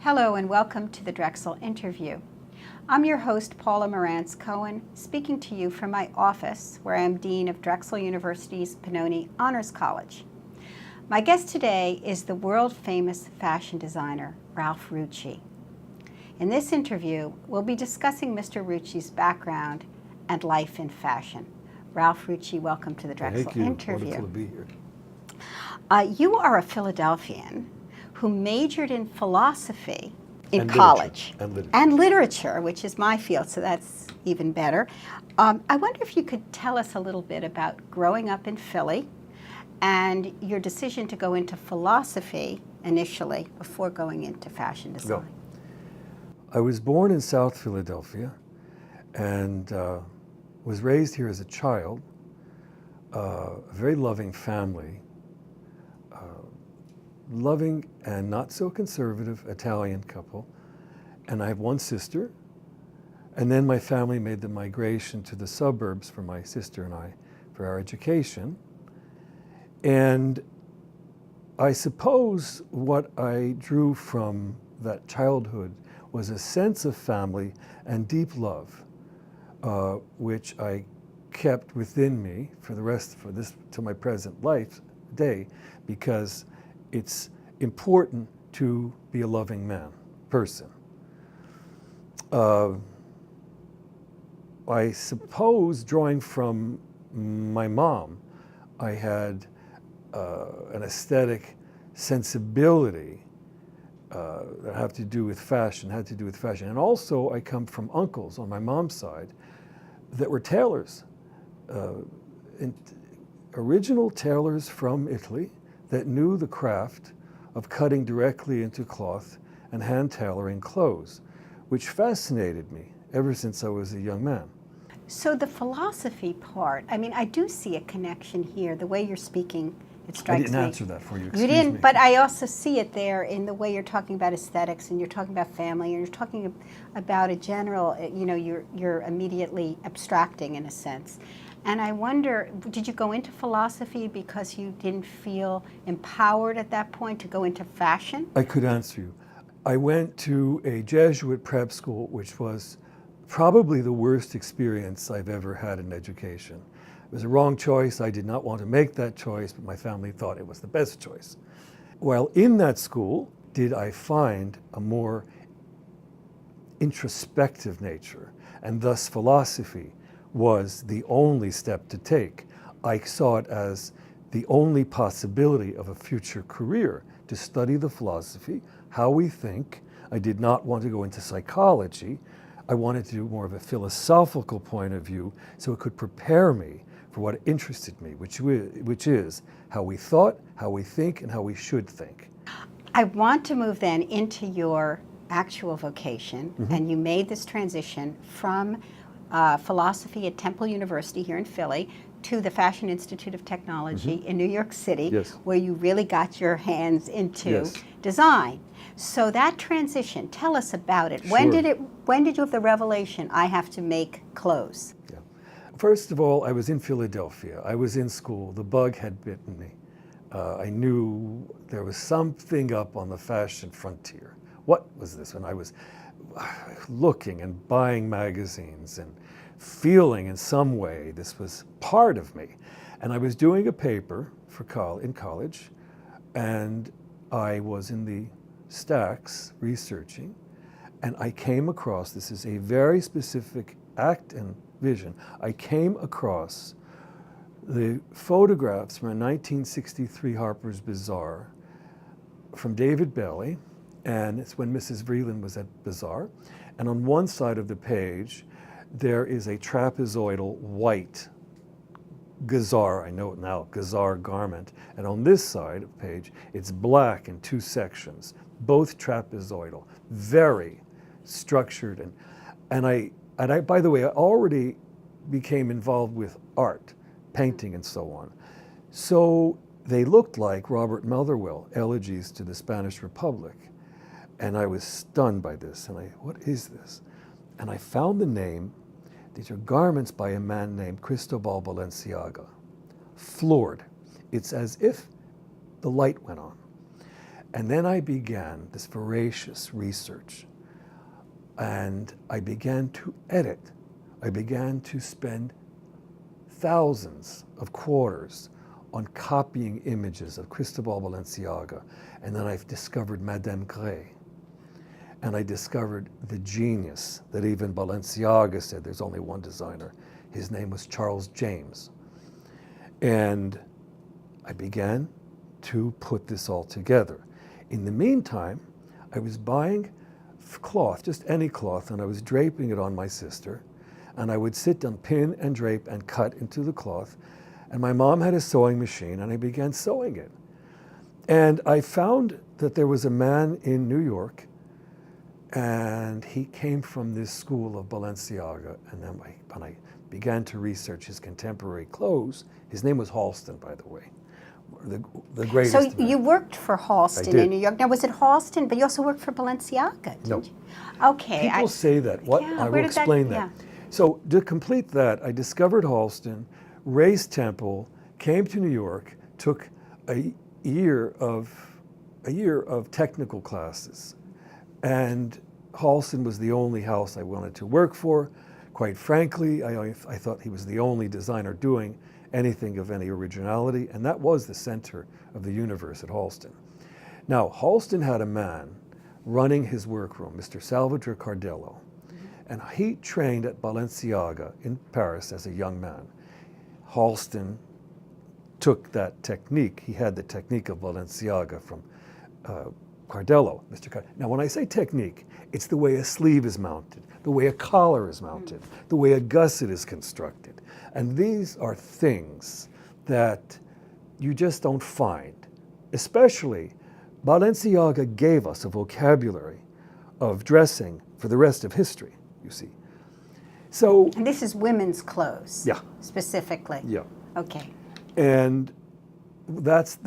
Hello and welcome to the Drexel interview. I'm your host, Paula Morantz Cohen, speaking to you from my office where I am Dean of Drexel University's Pennoni Honors College. My guest today is the world-famous fashion designer, Ralph Rucci. In this interview, we'll be discussing Mr. Rucci's background and life in fashion. Ralph Rucci, welcome to the Drexel interview. Wonderful to be here. You are a Philadelphian who majored in philosophy in And college. literature. And literature, which is my field, so that's even better. I wonder if you could tell us a little bit about growing up in Philly and your decision to go into philosophy initially before going into fashion design. No. I was born in South Philadelphia and was raised here as a child, a very loving family, loving and not so conservative Italian couple. And I have one sister. And then my family made the migration to the suburbs for my sister and I for our education. And I suppose what I drew from that childhood was a sense of family and deep love, which I kept within me for this till my present life day, because it's important to be a loving person. I suppose, drawing from my mom, I had an aesthetic sensibility that had to do with fashion. And also I come from uncles on my mom's side that were tailors, original tailors from Italy that knew the craft of cutting directly into cloth and hand tailoring clothes, which fascinated me ever since I was a young man. So the philosophy part, I mean, I do see a connection here, the way you're speaking, it strikes me. I didn't answer that for you, You excuse didn't, me. but I also see it there in the way you're talking about aesthetics and you're talking about family and you're talking about a general, you're immediately abstracting in a sense. And I wonder, did you go into philosophy because you didn't feel empowered at that point to go into fashion? I could answer you. I went to a Jesuit prep school, which was probably the worst experience I've ever had in education. It was a wrong choice. I did not want to make that choice, but my family thought it was the best choice. While in that school, did I find a more introspective nature, and thus philosophy was the only step to take. I saw it as the only possibility of a future career, to study the philosophy, how we think. I did not want to go into psychology. I wanted to do more of a philosophical point of view so it could prepare me for what interested me, which is how we thought, how we think, and how we should think. I want to move then into your actual vocation, and you made this transition from philosophy at Temple University here in Philly to the Fashion Institute of Technology in New York City, where you really got your hands into design. So that transition, tell us about it. Sure. When did you have the revelation, I have to make clothes? Yeah. First of all, I was in Philadelphia. I was in school. The bug had bitten me. I knew there was something up on the fashion frontier. What was this? When I was looking and buying magazines and feeling in some way this was part of me. And I was doing a paper in college, and I was in the stacks researching, and I came across, this is a very specific act and vision, I came across the photographs from a 1963 Harper's Bazaar from David Bailey, and it's when Mrs. Vreeland was at Bazaar. And on one side of the page, there is a trapezoidal white gazar, I know it now, gazar garment. And on this side of the page, it's black in two sections, both trapezoidal, very structured. And I, by the way, I already became involved with art, painting and so on. So they looked like Robert Motherwell, Elegies to the Spanish Republic. And I was stunned by this, and what is this? And I found the name. These are garments by a man named Cristobal Balenciaga. Floored. It's as if the light went on. And then I began this voracious research, and I began to edit. I began to spend thousands of quarters on copying images of Cristobal Balenciaga, and then I've discovered Madame Grès. And I discovered the genius that even Balenciaga said there's only one designer. His name was Charles James. And I began to put this all together. In the meantime, I was buying cloth, just any cloth, and I was draping it on my sister. And I would sit and pin and drape and cut into the cloth. And my mom had a sewing machine, and I began sewing it. And I found that there was a man in New York, and he came from this school of Balenciaga. And then when I began to research his contemporary clothes, his name was Halston, by the way, the greatest. So man. you worked for Halston in New York. Now, was it Halston, but you also worked for Balenciaga, didn't No. you? Okay. People say that. What? Yeah, I where will did that- explain that. yeah. So to complete that, I discovered Halston, raised Temple, came to New York, took a year of technical classes, and Halston was the only house I wanted to work for. Quite frankly, I thought he was the only designer doing anything of any originality, and that was the center of the universe at Halston. Now, Halston had a man running his workroom, Mr. Salvatore Cardello, and he trained at Balenciaga in Paris as a young man. Halston took that technique. He had the technique of Balenciaga from Cardello, Mr. Cardello. Now, when I say technique, it's the way a sleeve is mounted, the way a collar is mounted, the way a gusset is constructed. And these are things that you just don't find. Especially, Balenciaga gave us a vocabulary of dressing for the rest of history, you see. So, And this is women's clothes. Yeah. Specifically. yeah. Okay. And that's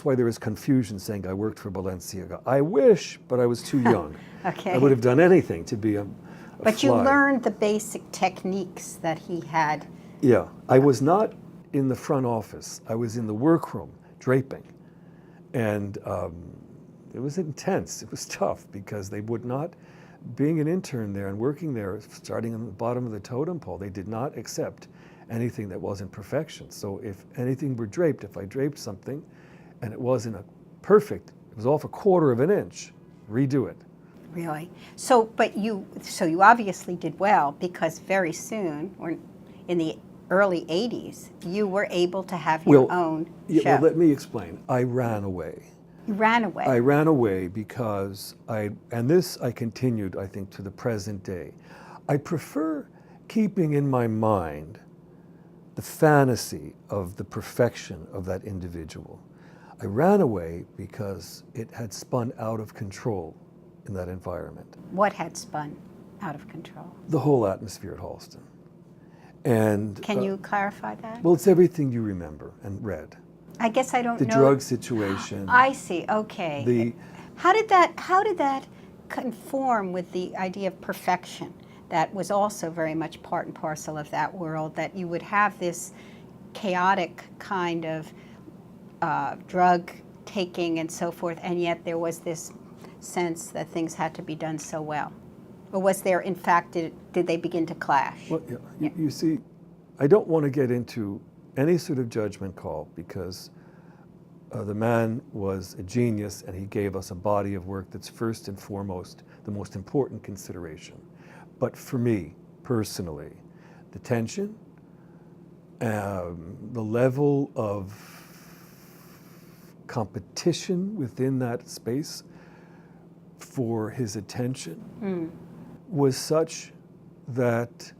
why there is confusion saying I worked for Balenciaga. I wish, but I was too young. Okay. I would have done anything to be a But you fly. learned the basic techniques that he had. Yeah, I was not in the front office. I was in the workroom draping, and it was intense. It was tough because they would not, being an intern there and working there, starting on the bottom of the totem pole, they did not accept anything that wasn't perfection. So if anything were draped, if I draped something and it wasn't perfect, it was off a quarter of an inch, redo it. Really? So you obviously did well, because very soon, or in the early 80s, you were able to have your own show. Well, let me explain. I ran away. You ran away. I ran away because and this I continued, I think, to the present day. I prefer keeping in my mind the fantasy of the perfection of that individual. I ran away because it had spun out of control in that environment. What had spun out of control? The whole atmosphere at Halston. And Can you clarify that? well, it's everything you remember and read. I guess I don't The know. drug situation. I see. Okay. How did that conform with the idea of perfection? That was also very much part and parcel of that world, that you would have this chaotic kind of drug taking and so forth, and yet there was this sense that things had to be done so well. Or was there, in fact, did they begin to clash? Well, yeah. You see, I don't want to get into any sort of judgment call, because the man was a genius and he gave us a body of work that's first and foremost the most important consideration. But for me, personally, the tension, the level of competition within that space for his attention was such that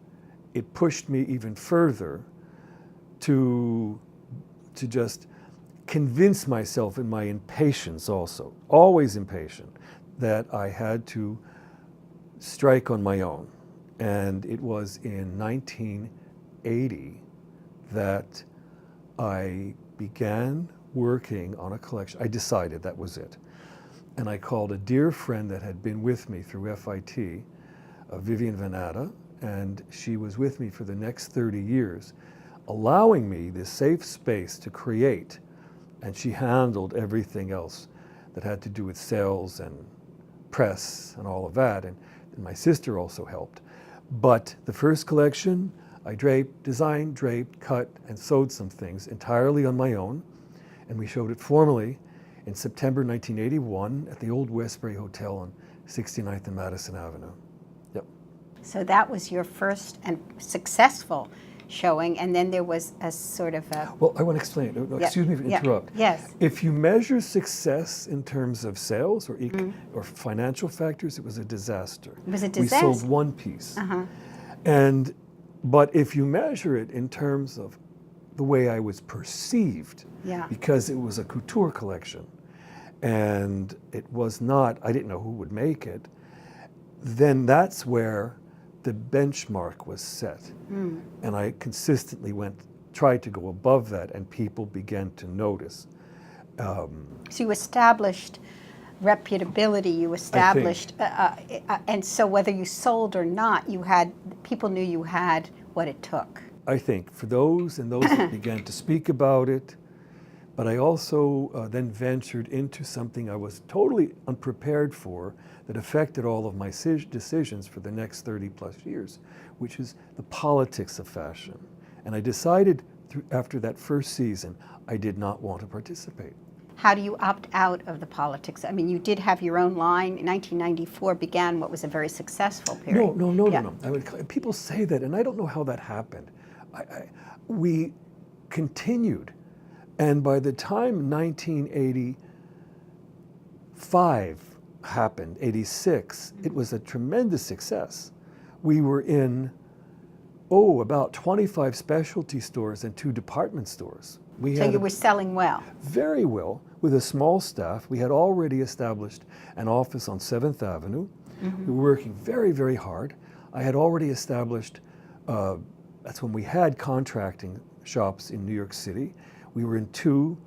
it pushed me even further to just convince myself in my impatience also, always impatient, that I had to strike on my own. And it was in 1980 that I began working on a collection. I decided that was it. And I called a dear friend that had been with me through FIT, Vivian Venata, and she was with me for the next 30 years, allowing me this safe space to create, and she handled everything else. that had to do with sales and press and all of that, and my sister also helped. But the first collection, I designed, draped, cut, and sewed some things entirely on my own, and we showed it formally in September 1981 at the old Westbury Hotel on 69th and Madison Avenue. Yep. So that was your first and successful showing, and then there was a sort of a... Well, I want to explain. Excuse me to interrupt. Yes. If you measure success in terms of sales or financial factors, it was a disaster. It was a disaster. We sold one piece. But if you measure it in terms of the way I was perceived, because it was a couture collection, and it was not, I didn't know who would make it, then that's where the benchmark was set. And I consistently tried to go above that, and people began to notice. So you established reputability, you established, and so whether you sold or not, people knew you had what it took. I think for those that began to speak about it, but I also then ventured into something I was totally unprepared for that affected all of my decisions for the next 30 plus years, which is the politics of fashion. And I decided after that first season, I did not want to participate. How do you opt out of the politics? I mean, you did have your own line. 1994 began what was a very successful period. No. People say that, and I don't know how that happened. We continued. And by the time 1985 happened, 86, it was a tremendous success. We were in, about 25 specialty stores and 2 department stores. So you were selling well? Very well, with a small staff. We had already established an office on 7th Avenue. We were working very, very hard. I had already established, that's when we had contracting shops in New York City. We were in 2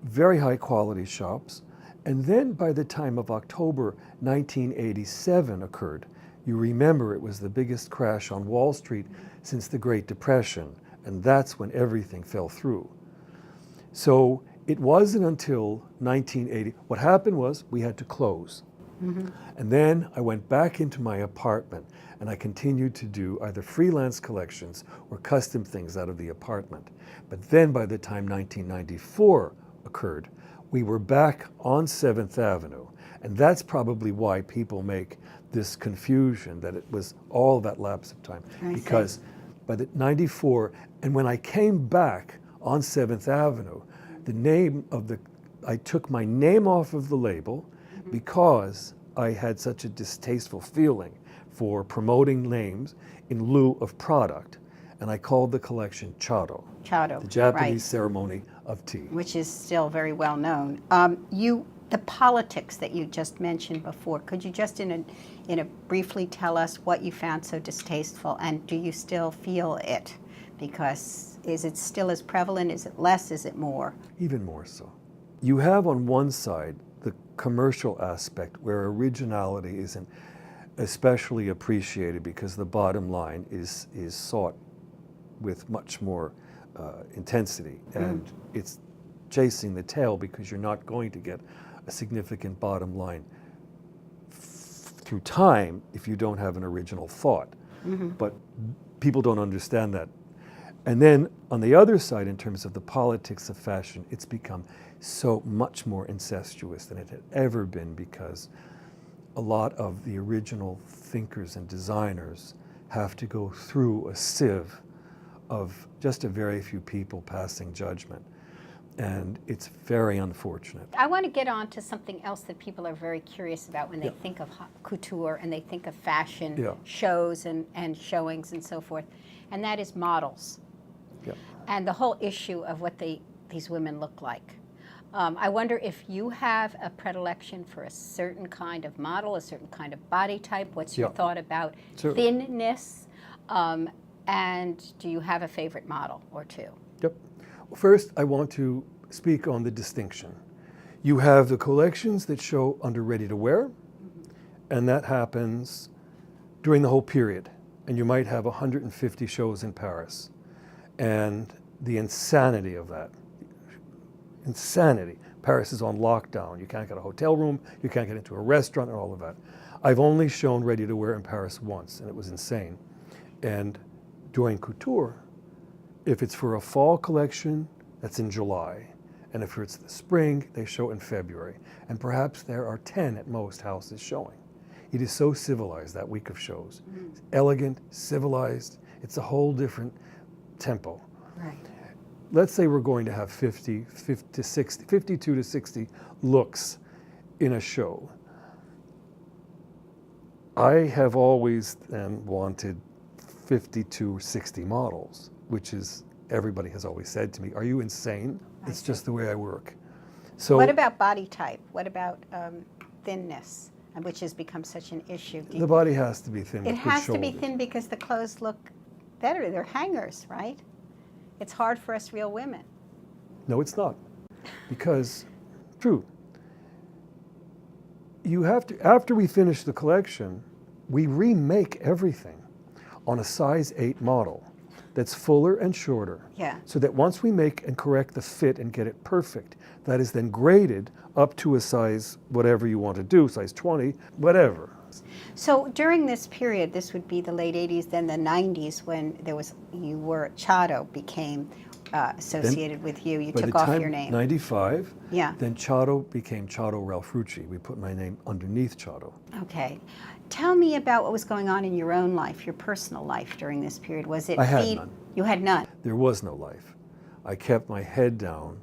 very high quality shops. And then by the time of October 1987 occurred, you remember it was the biggest crash on Wall Street since the Great Depression. And that's when everything fell through. So it wasn't until 1980, what happened was we had to close. And then I went back into my apartment and I continued to do either freelance collections or custom things out of the apartment. But then by the time 1994 occurred, we were back on 7th Avenue. And that's probably why people make this confusion that it was all that lapse of time. Because by the 94, and when I came back on 7th Avenue, I took my name off of the label because I had such a distasteful feeling for promoting names in lieu of product. And I called the collection Chado. Chado, the Japanese ceremony of tea. Which is still very well known. The politics that you just mentioned before, could you just briefly tell us what you found so distasteful, and do you still feel it? Because is it still as prevalent? Is it less? Is it more? Even more so. You have on one side the commercial aspect where originality isn't especially appreciated because the bottom line is sought with much more intensity, and it's chasing the tail because you're not going to get a significant bottom line through time if you don't have an original thought. But people don't understand that. And then on the other side, in terms of the politics of fashion, it's become so much more incestuous than it had ever been because a lot of the original thinkers and designers have to go through a sieve of just a very few people passing judgment. And it's very unfortunate. I want to get on to something else that people are very curious about when they think of couture and they think of fashion shows and showings and so forth, and that is models. And the whole issue of what these women look like. I wonder if you have a predilection for a certain kind of model, a certain kind of body type. What's your thought about thinness? And do you have a favorite model or two? Well, first, I want to speak on the distinction. You have the collections that show under ready-to-wear, and that happens during the whole period. And you might have 150 shows in Paris. And the insanity of that. Insanity. Paris is on lockdown. You can't get a hotel room, you can't get into a restaurant and all of that. I've only shown ready to wear in Paris once, and it was insane. And doing couture, if it's for a fall collection, that's in July. And if it's the spring, they show in February. And perhaps there are 10 at most houses showing. It is so civilized, that week of shows. It's elegant, civilized. It's a whole different tempo. Right. Let's say we're going to have 52 to 60 looks in a show. I have always then wanted 52 or 60 models, which is, everybody has always said to me, are you insane? It's just the way I work. So What about body type? What about thinness, which has become such an issue? the body has to be thin It with good has to be shoulders. thin because the clothes look better. They're hangers, right? It's hard for us real women. No, it's not. Because, true, you have to, after we finish the collection, we remake everything on a size 8 model that's fuller and shorter. Yeah. So that once we make and correct the fit and get it perfect, that is then graded up to a size whatever you want to do, size 20, whatever. So during this period, this would be the late 80s, then the 90s, when Chado became associated with you. You By took the off time your name. 95, Yeah. then Chado became Chado Ralph Rucci. We put my name underneath Chado. Okay. Tell me about what was going on in your own life, your personal life during this period. Was it I had none. You had none. There was no life. I kept my head down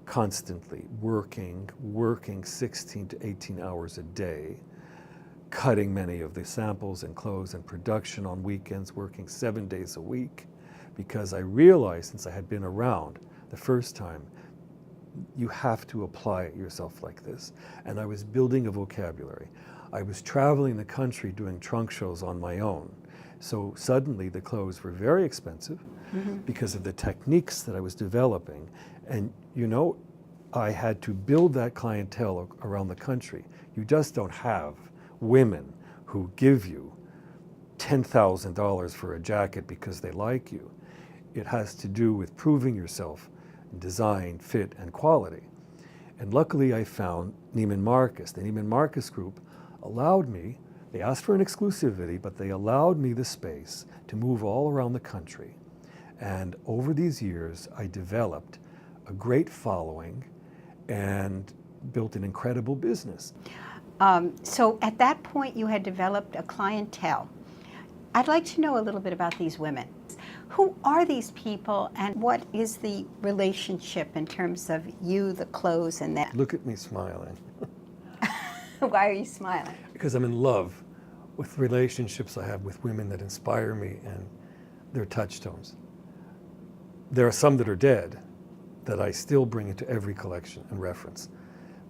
constantly, working 16 to 18 hours a day, cutting many of the samples and clothes and production on weekends, working 7 days a week, because I realized, since I had been around the first time, you have to apply it yourself like this. And I was building a vocabulary. I was traveling the country doing trunk shows on my own. So suddenly the clothes were very expensive because of the techniques that I was developing. And you know, I had to build that clientele around the country. You just don't have women who give you $10,000 for a jacket because they like you. It has to do with proving yourself in design, fit, and quality. And luckily I found Neiman Marcus. The Neiman Marcus group allowed me, they asked for an exclusivity, but they allowed me the space to move all around the country. And over these years, I developed a great following and built an incredible business. So at that point, you had developed a clientele. I'd like to know a little bit about these women. Who are these people, and what is the relationship in terms of you, the clothes, and that? Look at me smiling. Why are you smiling? Because I'm in love with relationships I have with women that inspire me and their touchstones. There are some that are dead that I still bring into every collection and reference.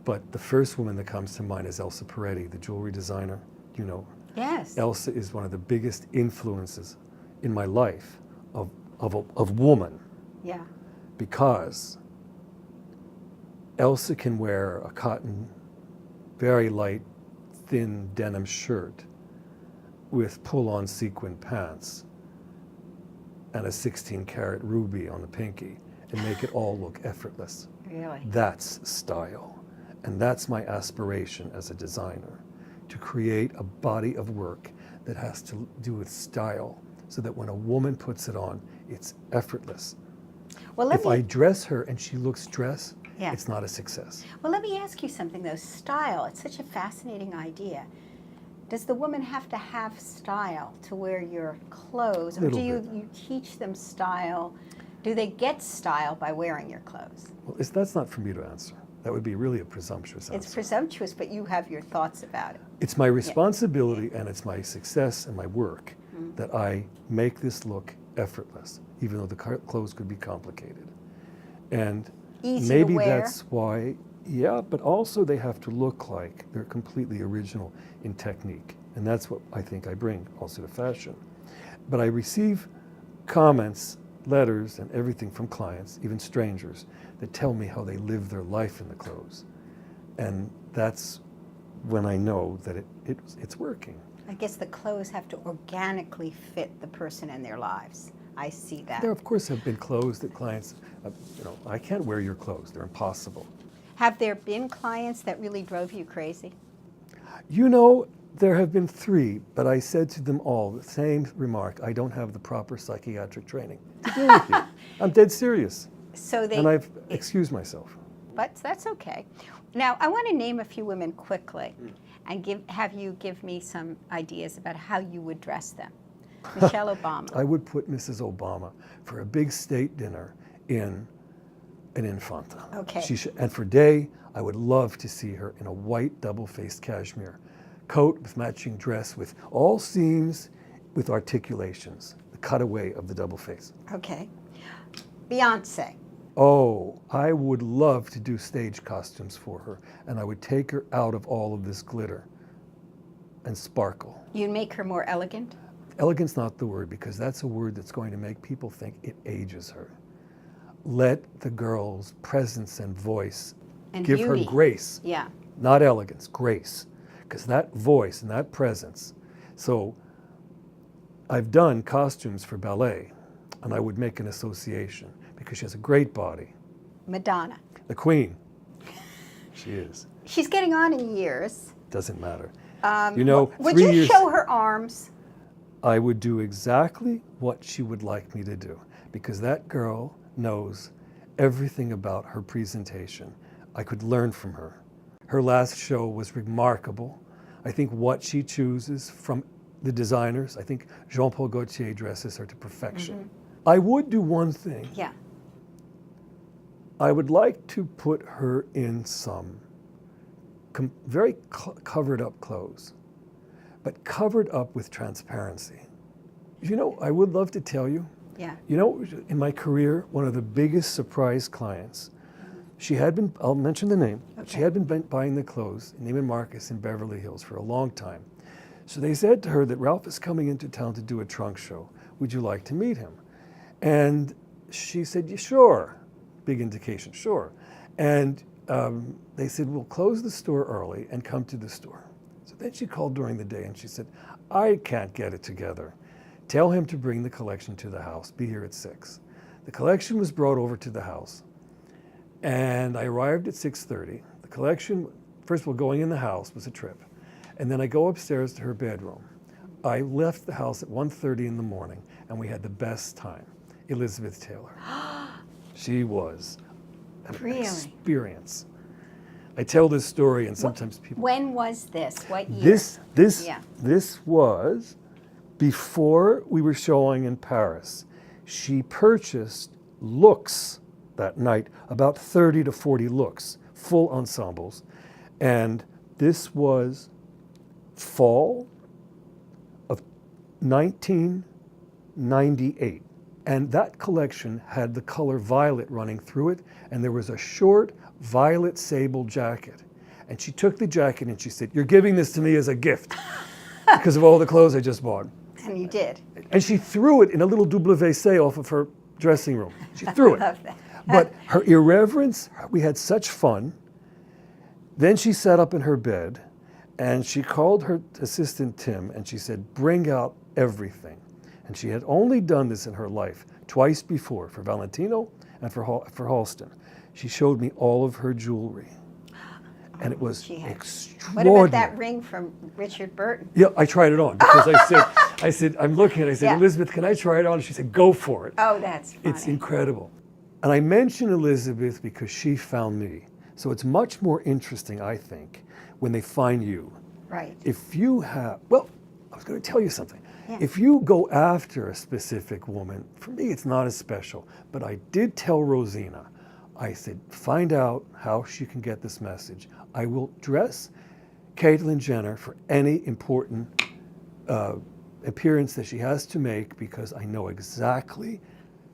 But the first woman that comes to mind is Elsa Peretti, the jewelry designer. You know, Yes. Elsa is one of the biggest influences in my life of woman, Yeah. because Elsa can wear a cotton, very light, thin denim shirt with pull-on sequin pants and a 16-karat ruby on the pinky and make it all look effortless. Really? That's style. And that's my aspiration as a designer, to create a body of work that has to do with style, so that when a woman puts it on, it's effortless. Well, If I dress her and she looks dressed, Yeah. it's not a success. Well, let me ask you something, though. Style, it's such a fascinating idea. Does the woman have to have style to wear your clothes? Or do Little you, bit. you teach them style? Do they get style by wearing your clothes? Well, that's not for me to answer. That would be really a presumptuous answer. It's presumptuous, but you have your thoughts about it. It's my responsibility and it's my success and my work that I make this look effortless, even though the clothes could be complicated. And Easy to maybe wear. that's why, yeah, but also they have to look like they're completely original in technique. And that's what I think I bring also to fashion. But I receive comments, letters, and everything from clients, even strangers, that tell me how they live their life in the clothes. And that's when I know that it's working. I guess the clothes have to organically fit the person in their lives. I see that. There, of course, have been clothes that clients, I can't wear your clothes. They're impossible. Have there been clients that really drove you crazy? You know, there have been 3, but I said to them all the same remark: I don't have the proper psychiatric training to deal with you. I'm dead serious. So they, And I've excused myself. but that's okay. Now, I want to name a few women quickly and have you give me some ideas about how you would dress them. Michelle Obama. I would put Mrs. Obama for a big state dinner in an Infanta. Okay. And for day, I would love to see her in a white double-faced cashmere coat with matching dress with all seams with articulations, the cutaway of the double face. Okay. Beyonce. Oh, I would love to do stage costumes for her, and I would take her out of all of this glitter and sparkle. You'd make her more elegant? Elegant's not the word, because that's a word that's going to make people think it ages her. Let the girl's presence and voice And give beauty. her grace, Yeah. not elegance, grace. Because that voice and that presence. So I've done costumes for ballet, and I would make an association because she has a great body. Madonna. The queen. She is. She's getting on in years. Doesn't matter. You know, would 3 you years, show her arms? I would do exactly what she would like me to do, because that girl knows everything about her presentation. I could learn from her. Her last show was remarkable. I think what she chooses from the designers, I think Jean-Paul Gaultier dresses her to perfection. I would do one thing. Yeah. I would like to put her in some very covered up clothes, but covered up with transparency. You know, I would love to tell you, Yeah. you know, in my career, one of the biggest surprise clients, she had been, I'll mention the name, Okay. she had been buying the clothes in Neiman Marcus in Beverly Hills for a long time. So they said to her that Ralph is coming into town to do a trunk show. Would you like to meet him? And she said, yeah, sure. Big indication, sure. And they said, we'll close the store early and come to the store. So then she called during the day and she said, I can't get it together. Tell him to bring the collection to the house. Be here at 6. The collection was brought over to the house. And I arrived at 6:30. The collection, first of all, going in the house was a trip. And then I go upstairs to her bedroom. I left the house at 1:30 in the morning, and we had the best time. Elizabeth Taylor. She was an Really? experience. I tell this story, and sometimes people... When was this? What year? Yeah. This was before we were showing in Paris. She purchased looks that night, about 30 to 40 looks, full ensembles. And this was fall of 1998. And that collection had the color violet running through it, and there was a short violet sable jacket. And she took the jacket and she said, you're giving this to me as a gift because of all the clothes I just bought. And you did. And she threw it in a little WC off of her dressing room. She threw it. I love that. But her irreverence, we had such fun. Then she sat up in her bed and she called her assistant Tim and she said, bring out everything. And she had only done this in her life twice before, for Valentino and for Halston. She showed me all of her jewelry. And it was extraordinary. What about that ring from Richard Burton? Yeah, I tried it on because I said, I'm looking, and I said, Yeah. Elizabeth, can I try it on? And she said, go for it. Oh, that's funny. It's incredible. And I mention Elizabeth because she found me. So it's much more interesting, I think, when they find you. Right. If you have, well, I was going to tell you something. Yeah. If you go after a specific woman, for me it's not as special, but I did tell Rosina, I said, find out how she can get this message. I will dress Caitlyn Jenner for any important appearance that she has to make because I know exactly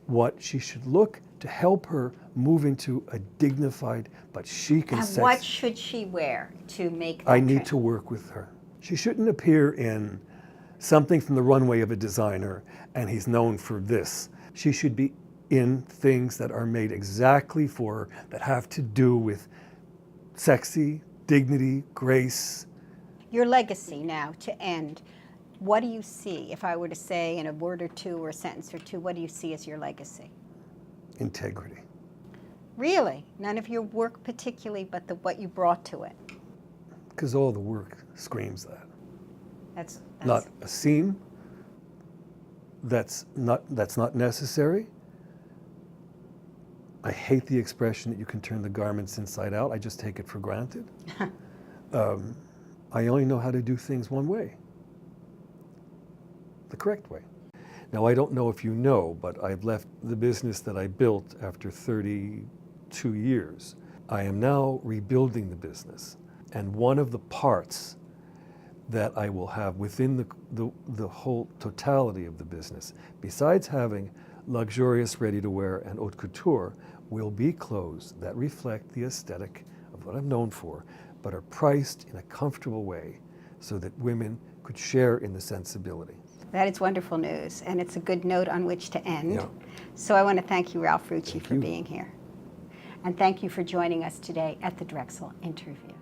what she should look to help her move into a dignified but chic and And sexy. what should she wear to make that I need to work with her. She shouldn't appear in something from the runway of a designer and he's known for this. She should be in things that are made exactly for her, that have to do with sexy, dignity, grace. Your legacy now, to end, what do you see? If I were to say in a word or two or a sentence or two, what do you see as your legacy? Integrity. Really? None of your work particularly, but what you brought to it? Because all the work screams that. That's Not a seam, that's not necessary. I hate the expression that you can turn the garments inside out. I just take it for granted. I only know how to do things one way, the correct way. Now, I don't know if you know, but I've left the business that I built after 32 years. I am now rebuilding the business. And one of the parts that I will have within the whole totality of the business, besides having luxurious ready-to-wear and haute couture, will be clothes that reflect the aesthetic of what I'm known for, but are priced in a comfortable way so that women could share in the sensibility. That is wonderful news, and it's a good note on which to end. Yeah. So I want to thank you, Ralph Rucci, Thank for you. being here. And thank you for joining us today at the Drexel Interview.